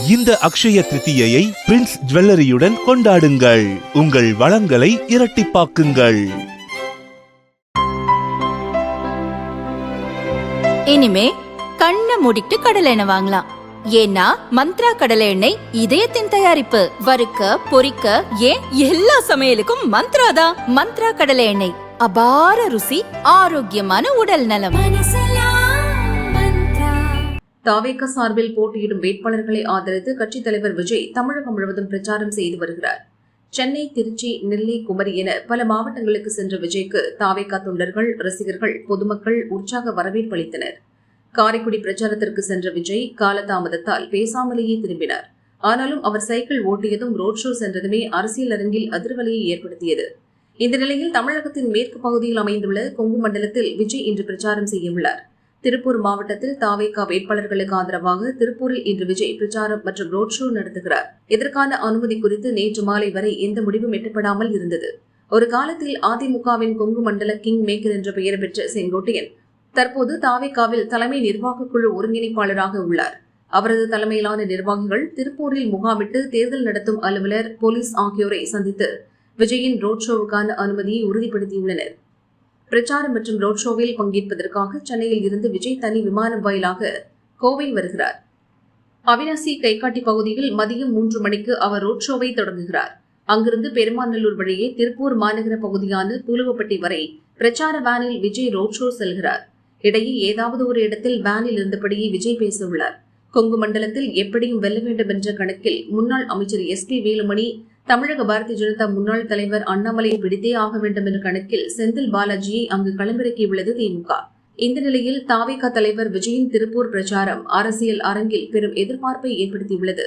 இந்த அக்ஷய திருத்தியை பிரின்ஸ் ஜுவல்லரியுடன் கொண்டாடுங்கள். உங்கள் வளங்களை இரட்டிப்பாக்குங்கள். இனிமே கண்ணை மூடிட்டு கடலை எண்ணெய் வாங்கலாம். ஏன்னா மந்த்ரா கடலை எண்ணெய் இதயத்தின் தயாரிப்பு. வறுக்க பொரிக்க ஏன் எல்லா சமையலுக்கும் மந்த்ரா தான். மந்த்ரா கடலை எண்ணெய், அபார ருசி, ஆரோக்கியமான உடல் நலம். தாவேக சார்பில் போட்டியிடும் வேட்பாளர்களை ஆதரித்து கட்சித் தலைவர் விஜய் தமிழகம் முழுவதும் பிரச்சாரம் செய்து வருகிறார். சென்னை, திருச்சி, நெல்லை, குமரி என பல மாவட்டங்களுக்கு சென்ற விஜய்க்கு தாவேக தொண்டர்கள், ரசிகர்கள், பொதுமக்கள் உற்சாக வரவேற்பு அளித்தனர். காரைக்குடி பிரச்சாரத்திற்கு சென்ற விஜய் காலதாமதத்தால் பேசாமலேயே திரும்பினார். ஆனாலும் அவர் சைக்கிள் ஓட்டியதும் ரோட் ஷோ சென்றதுமே அரசியல் அரங்கில் அதிர்வலையை ஏற்படுத்தியது. இந்த நிலையில் தமிழகத்தின் மேற்கு பகுதியில் அமைந்துள்ள கொங்கு மண்டலத்தில் விஜய் இன்று பிரச்சாரம் செய்யவுள்ளார். திருப்பூர் மாவட்டத்தில் தாவேகா வேட்பாளர்களுக்கு ஆதரவாக திருப்பூரில் இன்று விஜய் பிரச்சாரம் மற்றும் ரோட் ஷோ நடத்துகிறார். இதற்கான அனுமதி குறித்து நேற்று மாலை வரை எந்த முடிவும் எட்டப்படாமல் இருந்தது. ஒரு காலத்தில் அதிமுகவின் கொங்கு மண்டல கிங் மேக்கர் என்ற பெயர் பெற்ற செங்கோட்டையன் தற்போது தாவேகாவில் தலைமை நிர்வாக குழு ஒருங்கிணைப்பாளராக உள்ளார். அவரது தலைமையிலான நிர்வாகிகள் திருப்பூரில் முகாமிட்டு தேர்தல் நடத்தும் அலுவலர், போலீஸ் ஆகியோரை சந்தித்து விஜயின் ரோட் ஷோவுக்கான அனுமதியை உறுதிப்படுத்தியுள்ளனர். பிரச்சாரம் மற்றும் ரோட் ஷோவில் பங்கேற்பதற்காக சென்னையில் இருந்து விஜய் தனி விமானம் வாயிலாக கோவை வருகிறார். அவினாசி கைகாட்டி பகுதியில் மதியம் 3 மணிக்கு அவர் ரோட் ஷோவை தொடங்குகிறார். அங்கிருந்து பெருமாநல்லூர் வழியே திருப்பூர் மாநகர பகுதியான பூலுவப்பட்டி வரை பிரச்சார வேனில் விஜய் ரோட் ஷோ செல்கிறார். இடையே ஏதாவது ஒரு இடத்தில் வேனில் இருந்தபடியே விஜய் பேசவுள்ளார். கொங்கு மண்டலத்தில் எப்படியும் வெல்ல வேண்டும் என்ற கணக்கில் முன்னாள் அமைச்சர் SP வேலுமணி, தமிழக பாரதிய ஜனதா முன்னாள் தலைவர் அண்ணாமலையை பிடித்தே ஆக வேண்டும் என்ற கணக்கில் செந்தில் பாலாஜியை அங்கு களமிறக்கியுள்ளது திமுக. இந்த நிலையில் தாவேகா தலைவர் விஜயின் திருப்பூர் பிரச்சாரம் அரசியல் அரங்கில் பெரும் எதிர்பார்ப்பை ஏற்படுத்தியுள்ளது.